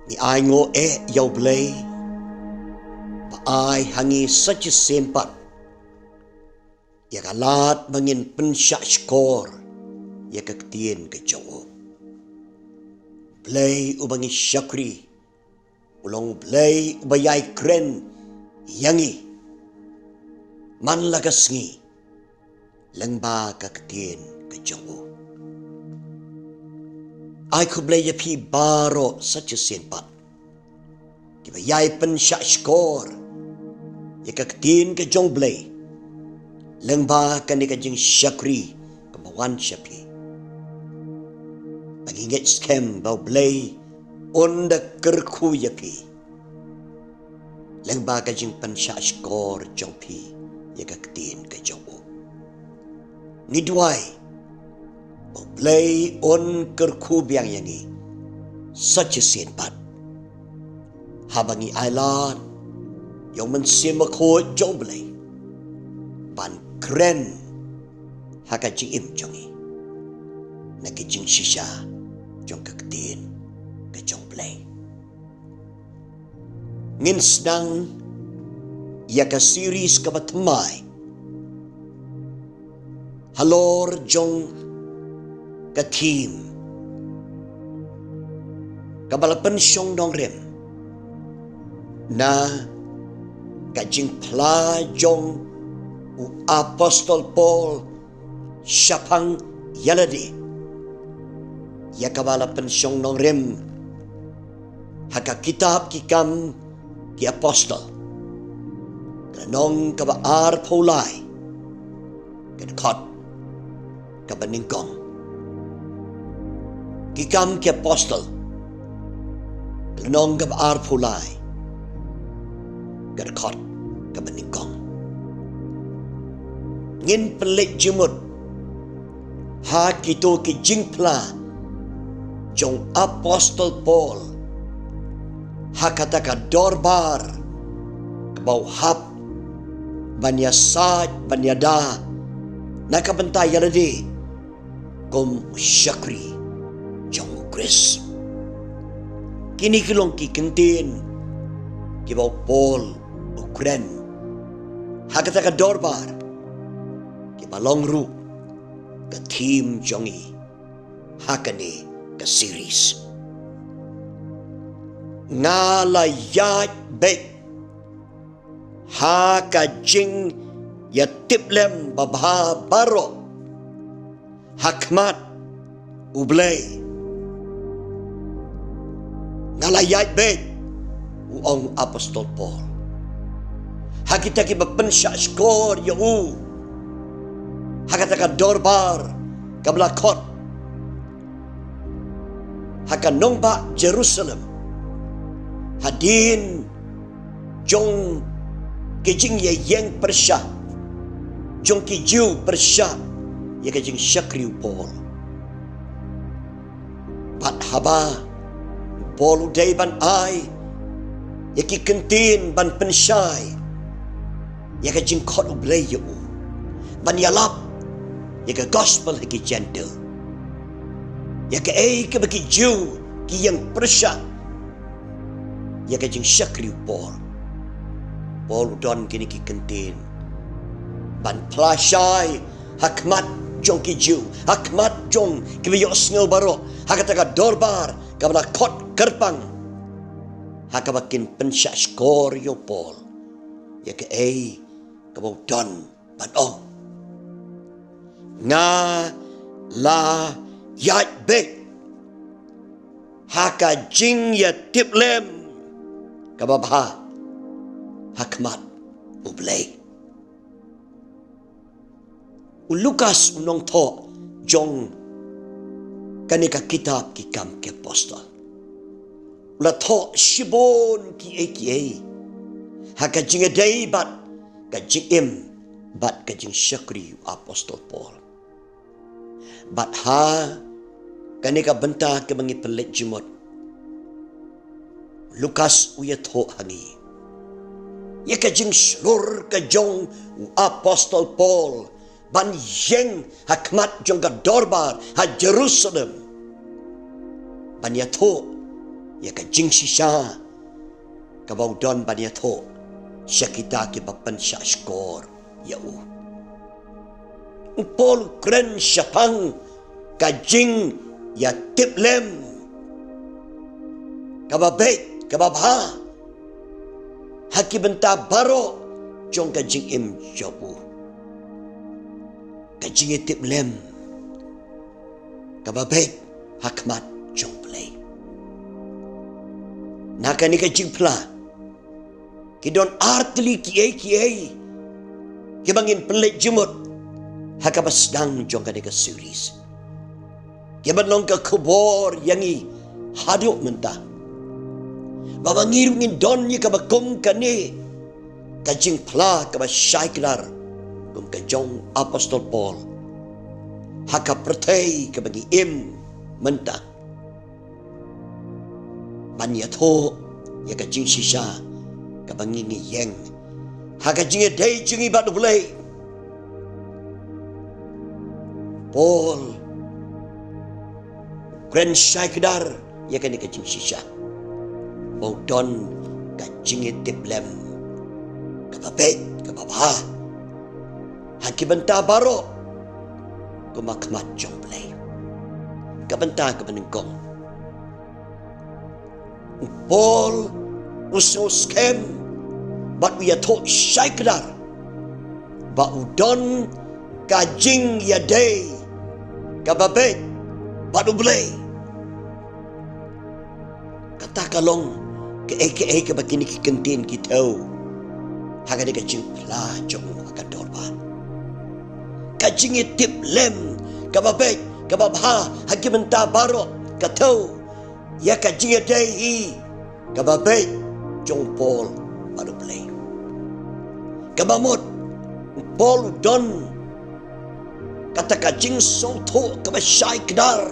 Ni ai ngo yau Blei. Ba ai hangi saja sempat. Ya kalat mangin pensyak skor. Ya kektien ke Jawa. Blei ubangi syakri. Ulong Blei ubayai keren. Yangi. Man lagasngi. Lengba kektien ke Jawa. Ai ku Blei ya pi baro saja sempat. Kibayai pensyak skor. Ya kektien ke Jong Blei. Lengba kan dia kajing syakri kebawan syapi. Bagi ingat scam bau Blei onda kerku yapi. Lengba kajing pensyak skor Jong pi ya kektien ke Jawa. Ni duai bau Blei on kerku biang yangi saja sempat. Habangi ailan yang mensemakho Jong Blei. Ban keren haka jing im jongi. Naki jing shisha jong kektien ke Jong Blei. Ngin sedang ia ka series ka batemai. Halor jong ka team. Kabalapan syong dong rem. Na kajing pla jong Apostol Paul syapang yaladi. Ya kabala pensyong nong rem. Haka kitab kikam ki apostol. Kanong kabaar paulay. Kanakot kabaningkong. Kikam ki apostol. Kanong kabaar paulay. Kanakot kabaningkong. Ngin pelik jemut. Ha kito ki jingpla. Jong Apostol Paul. Ha kata ka dorbar. Kebau hap. Banya saaj, banya da. Nakabentay yaladi. Kum syakri. Jong Kris. Kini kilong ki kentin. Kibau Paul. Ukren. Ha kata ka dorbar. Balong ru ke team jongi hakani ke series ngalayat bet haka Jingiatiplem Babha baro Khmat Blei ngalayat bet uong Apostol Paul hakita ki bapensyak skor ya Hakataka dorbar kablakot. Haka nongba Jerusalem. Hadin jong kejing ye yang persya. Jong keju persya. Ya kejing syakri Paul. Pat haba Paul uday ban ai. Ya ki kentin ban pensyai. Ya kejing kot Blei ya ban yalap. Ya ke gospel haki gentle. Ya ke ke bagi Jew ki yang persya. Ya ke jing syakri Paul. Paul udon kini ki kentin. Ban plasai Khmat jong ki Jew. Khmat jong ki biyok sngel baro. Hakataka dorbar kabla kot kerpang. Hakabakin pensyak skor yo Paul. Ya ke kabau don ban ong. Nga la yat bek haka Jingiatiplem kababha Khmat Blei Lukas unong to jong kanika kitab kikam ke apostol ula to shibon ki haka jingadai bat ka jingim bat ka jing syakri Apostol Paul. Bat ha kanika benta ke mangi pelik jemut. Lukas uyat ho hangi. Ya ka jing slur ka jong Apostol Paul ban yeng Khmat jong ka dorbar ha Jerusalem. Ban ya to ya ka jing shisha ka bau don bania tho syakita ki papan sya skor ya u pol kren syapang ka jing ya tiplem ka babet ka babha haki benta baro jong ka jing im jobu ka jingiatiplem ka babet Khmat jong Blei naka ni ka jing pla ki don artli ki bangin pelik jemut haka basdang jong ka ni ka series ki banlong ka kubor yangi haduk mentah baba ngirungin don ni ka bakum ka ni ka jing pla ka ba syaiklar kum ka jong apostol Paul haka pertai ka bagi im mentah banyat ho ya ka jing shisha ka bangi ngi yeng haka jing dei jing ibadu Blei Paul kren syaikdar ya ka ni ka jing shisha Bodon ka Jingiatiplem ka babet ka babha haki benta baro ko Khmat jong Blei ka benta ka benengkong Paul usus kem bat we ato syaikdar ba udon ka jing ya dei ka babet badu Blei kata kalong ke bakini ki kentin ki tau haga de ka jing pla jong ka dorba ka Jingiatiplem ka babet ka babha haki benta baro ka tau ya ka jing dei ka babet jong Paul badu Blei ka bamot Paul don kata ka jing soto ka basyai kedar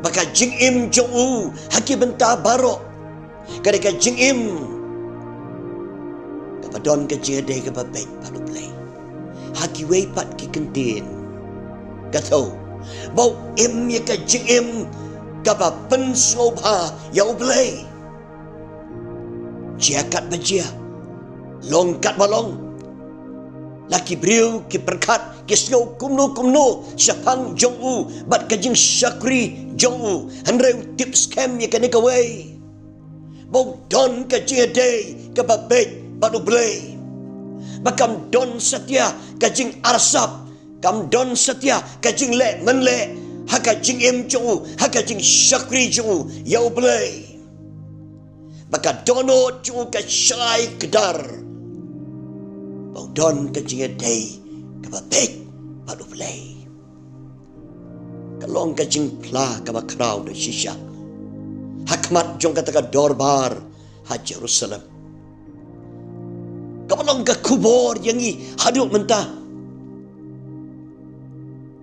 baka jing im jong u haki benta baro kada ka jing im ka badon ka jing dei ka babet badu Blei haki wei pat ki kentin ka tau bau im ya ka jing im ka ba pen sobha ya Blei jiakat bajia longkat balong laki briu ki perkat ki snow kumno syapang jong u bat ka jing syakri jong u handreu tip scam ya ka ni ka wei bau don ka jing dei ka babet badu Blei bakam don setia ka jing arsap kam don setia ka jing le menle haka jing im jong u haka jing syakri jong u ya Blei baka dono jong ka syai kedar bau don ka jing dei ka babet badu Blei kalong ka jing pla ka ba kraw de shisha Khmat jong kata ka dorbar ha Jerusalem kabalong ka kubor yangi haduk mentah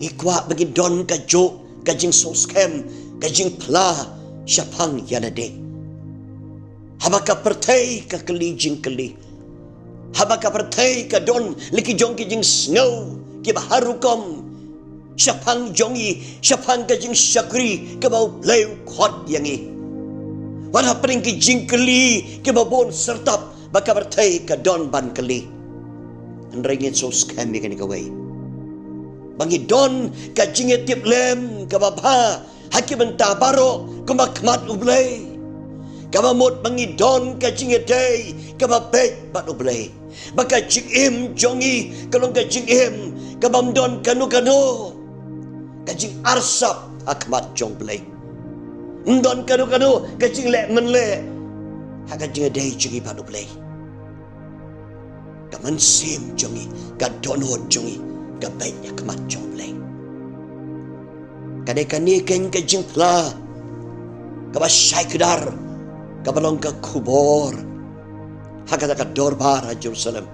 ikwa bagi don ka jo ka jing soskem ka jing pla syapang yanade habaka pertai ka keli jing keli habaka pertai ka don liki jong ki jing snow ki baharukom syapang jongi syapang ka jing syakri ka bau Blei khot yangi wala pering ki jing keli ki babon sertap baka bertai ka don ban keli nringin so scam ni ka wei bangi don ka Jingiatiplem ka babha haki benta baro ka Khmat Blei ka mamot bangi don ka jing dei ka babet badu Blei baka jing im jongi kalong ka jing im ka bamdon kanu ka jing arsap Khmat jong Blei ndon kanu ka jing le menle haka jing dei jing badu Blei ka mensim jongi ka donot jongi ka bet Khmat jong Blei kadai kani ken ka jing pla ka ba syai kedar ka balong ka kubor haka ka dorbar ha Jerusalem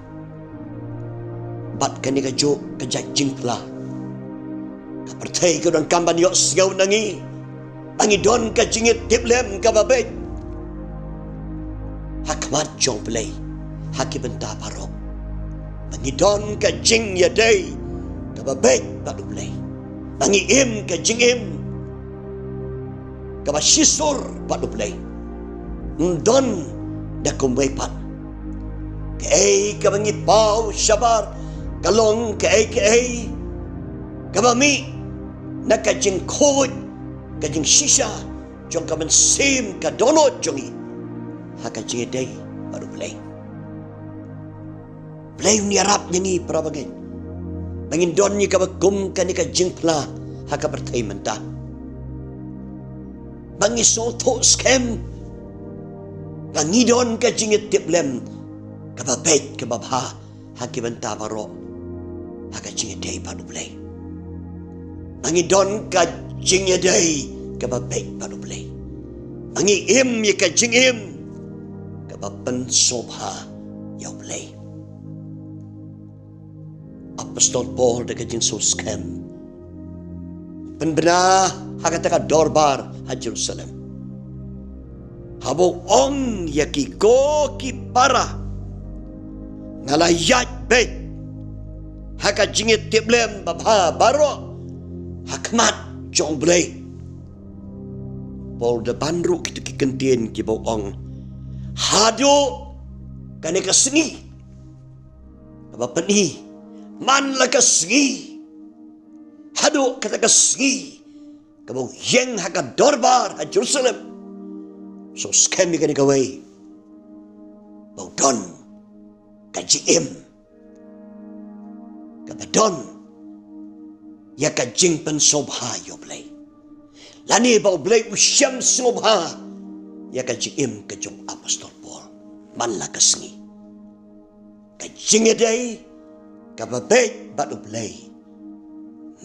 bat kani ka jo ka jing pla ka pertai ka don kamban yo sgau nangi bangi don ka Jingiatiplem ka babet Khmat jong Blei haki benta parok bangi don ka jing ya dei ka babet badu Blei bangi im ka jing im kaba sisur padu Blei. Don da kumwepat. Kay kabangi pau syabar kalong kay kabami nakajing kod kajing sisa jong kaman sim ka donot jongi hakajing day padu Blei. Blei niarap ni para bagay. Bangin don ni kabagum ka ni kajing pla haka bertay menta. Bangi soto scam bangidon ka Jingiatiplem kababait kababha haki benta baro haka Jingiday padu Blei. Bangidon ka Jingiday kababait padu Blei. Bangi im ya ka jingim kabapen sobha yaw Blei. Apostol Paul da kajing so scam penbena hakataka dorbar ha Jerusalem habong ong yaki ko ki para ngalayat be haka Jingiatiplem Babha baro Khmat jong Blei. Paul da bandru kita ki kentien ki bong ong hado kane ka sengi apa peni man la ka sengi hado kata ka sengi kabong yang haka dorbar ha Jerusalem so scam ni kani kawai bau don ka jim kabadon ya ka jing pen sobha yo Blei. Lani bau Blei usyam sobha ya ka jim ka jong apostol Paul man la ka sengi ka Jingiday kababait batu Blei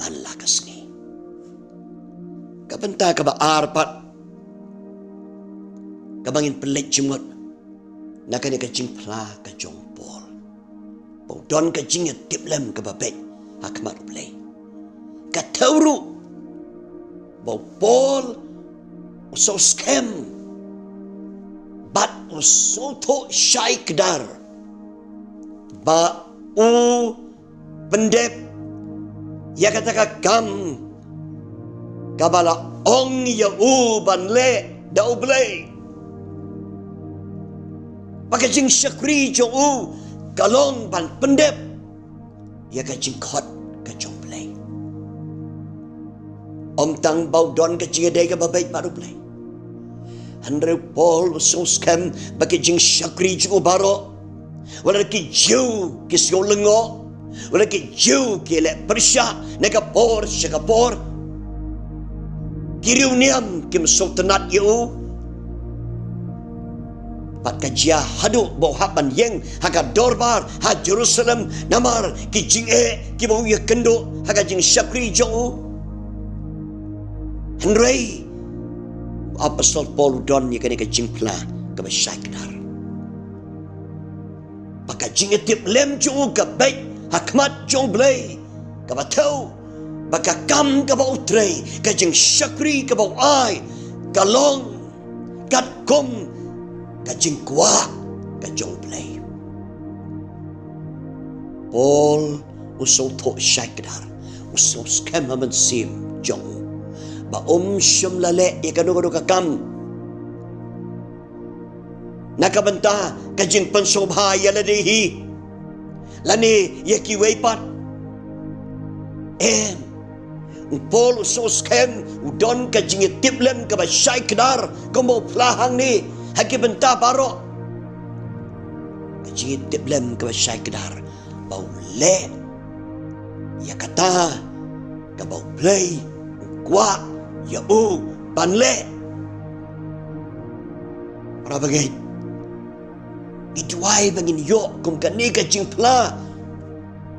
man la ka sengi kabenta kaba arpat kabangin pelik jemut nakani ka jing pla ka jong Paul bau don ka Jingiatiplem kababait Khmat Blei ka tauru bau Paul uso scam bat uso to syai kedar ba u pendep ya kata kam kabala ong ya u ban le da u Blei pakai jing syakri jo u kalong ban pendep ya ka jing khot ka jong Blei. Om tang bau don ka Jingiday ka babait baru Blei. Handre Paul so scam pakai jing syakri jo baro wala ki jiu ki sio lengo wala ki jiu ki le persya neka por syakapor kiriu niam kim sultanat yu pat kajia hadu bau haban yang haka dorbar ha Jerusalem namar ki jinge ki bau ya kendo haka jing syakri jo Henry apostol Paul don ni kani ka jing pla ka basyaknar ka Jingiatiplem jo ka baik Khmat jong Blei ka batau baka kam ka ba utrei ka jing syakri ka ba ai ka long kat kom ka jing kwa ka jong Blei. Paul uso to syakdar uso scam haman sim jong ba syum lale ya kanu ka kam nakabenta kajing pensobha ya ladihi lani ya kiwaipat Paul so scam udon ka Jingiatiplem ka ba syai kedar kombo plahang ni haki benta baro ka Jingiatiplem ka ba syai kedar bau le ya kata ka bau Blei kwa ya u ban le para bagay ituai bangin yok kum kani ka jing pla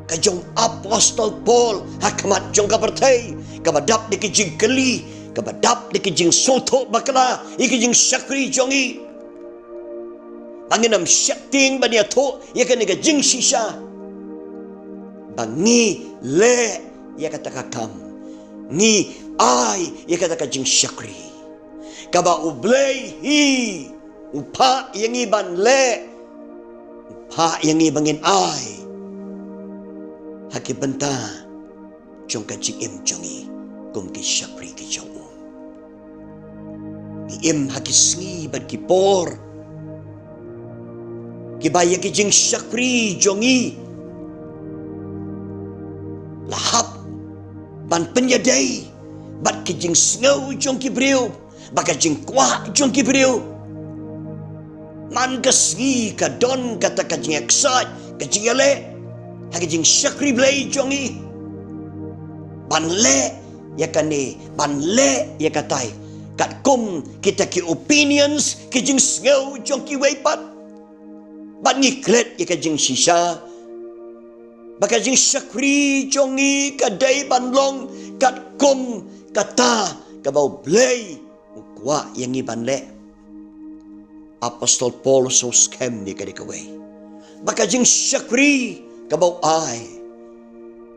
ka jong apostol Paul Khmat jong ka pertai ka badap di ki jing keli ka badap di ki jing soto bakala i ki jing syakri jongi banginam syakting bania to ya kani ka jing sisa bangi le ya kata kakam ni ai ya kata ka jing syakri ka ba u Blei hi upa yang iban le ha yang ibangin ai haki benta jong ka jing im jongi kum ki syakri ki jong im hakisngi ban kipor. Kibaya ki jing syakri jongi. Lahap ban penyadai bat ki jing snau jong kibriu. Baka jing kuah jong kibriu. Man kasngi ka don kata ka jing eksat ka jing ale. Haki jing syakri Blei jongi. Ban le ya kane ban le ya katai kat kum kita ki opinions ki jing snau jong ki weipat ban ngiklet ya ka jing shisha baka jing syakri jongi kadai ban long kat kum kata ka bau Blei kwa yang i ban le Apostol Paul so scam ni ka dikawai baka jing syakri ka bau ai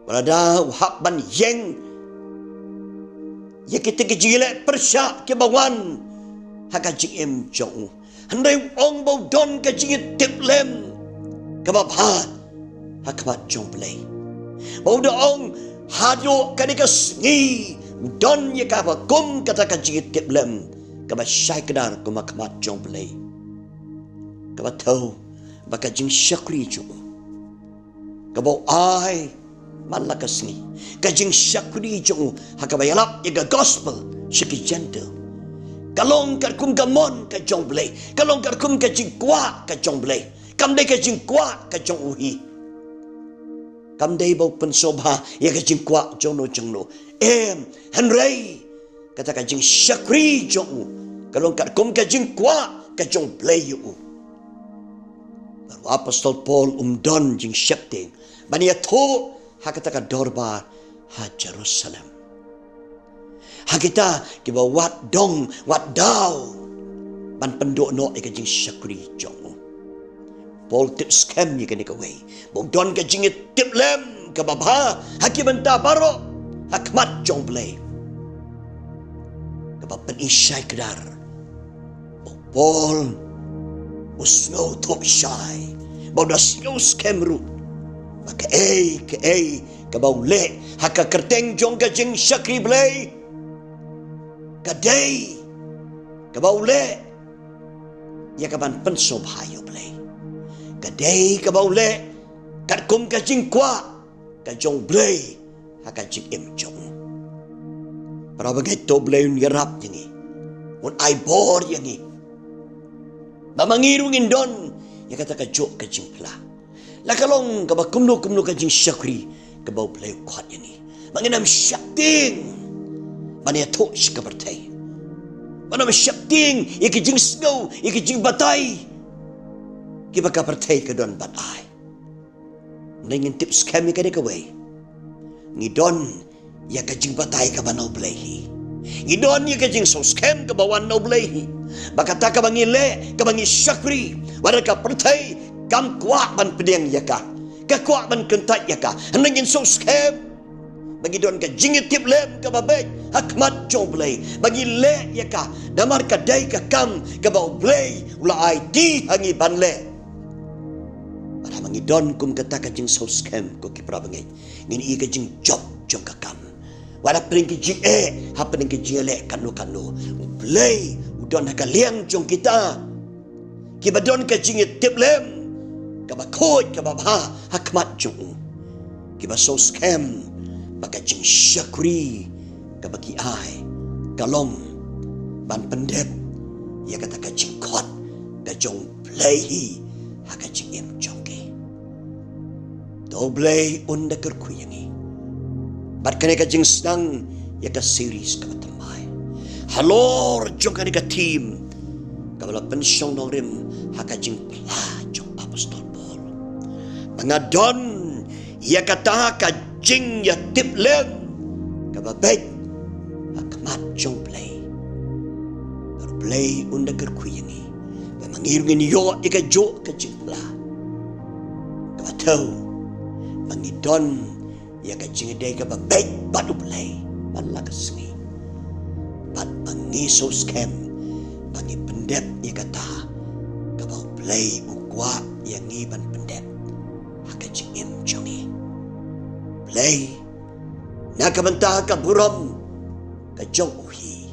wala hak ban yeng ya kita kejile persyak ke bawan haka jing jong handai ong bau don ka Jingiatiplem ka Babha Khmat jong Blei bau da ong hado ka ni ka sngi don ya ka kum kata ka Jingiatiplem ka ba syai kedar ku Khmat jong Blei ka ba tau baka jing syakri jong ka bau ai malakas ni kajing syakri jong hakabayalap iga gospel syaki gentle kalong kum gamon ka jong Blei kalong kum ka jing kwa ka jong Blei kam dei ka jing kwa ka jong uhi kam dei bau pensobha ya ka jing kwa jong no henrei kata ka jing syakri jong kalong kum ka jing kwa ka jong Blei yu baru Apostol Paul don jing syapting bania tho hakata ka dorba ha Jerusalem. Hakita kiba wat dong wat daw ban pendok no ka jing syakri jong. Paul tip scam ni ka ni ka way. Bong don ka Jingiatiplem ka Babha hakiman ta baro Khmat jong Blei. Ka ba pen isay kedar. Paul usno to isay. Bong da snow scam root. Maka ka bau le haka kerteng jong ka jing syakri Blei ka dei ka bau le ya ka ban pensob hayo Blei ka dei ka bau le kat kum ka jing kwa ka jong Blei haka jing jong para begitu Blei nyerap yangi un ai bor yangi mamangirung indon ya kata ka jok ka jing pla la kalong ka ba kumno ka jing syakri ka bau Blei kuat yani manginam syakting mania to ka bertai manam syakting iki jing snow iki jing batai ki ba ka bertai ka don batai ningin tips kami ka dekawai ngidon ya ka jing batai ka banau Blei ngidon ya ka jing so scam ka bawan no Blei bakata ka bangile ka bangi syakri wala ka bertai kam kuak ban pedeng yaka ka kuak ban kentat yaka nangin so scam bagi don ka Jingiatiplem ka babek Khmat jong Blei bagi le yaka damar ka dai ka kam ka bau Blei ula ID hangi ban le para mangi don kum kata ka jing so scam ko ki pra bangai ngin i ka jing job jong ka kam wala pring ki jing ha pring ki jing le kanu Blei udon ka liang jong kita ki badon ka Jingiatiplem kaba khoi kaba Babha Khmat jong kiba so scam baka jing syakri kaba ki ai kalong ban pendep ya kata ka jing khot ka jong Blei haka jing jong ke to Blei unda ker kuyangi bat kane ka jing snang ya ka series ka tamai halor jong ka team kabala pensyong norim haka jing pla jong Apostol Ngadon ya kata ka Jingiatiplem ka babek Khmat jong Blei baru Blei unda ker kuyangi mangirungin yo ika jo ka jingla ka tau mangidon ya ka jingdai ka babek batu Blei malakas ni bat pangiso scam pangi pendep ya kata ka bau Blei ukwa yang iban pendep haka jingim jongi Blei nakabanta ka buram ka jong uhi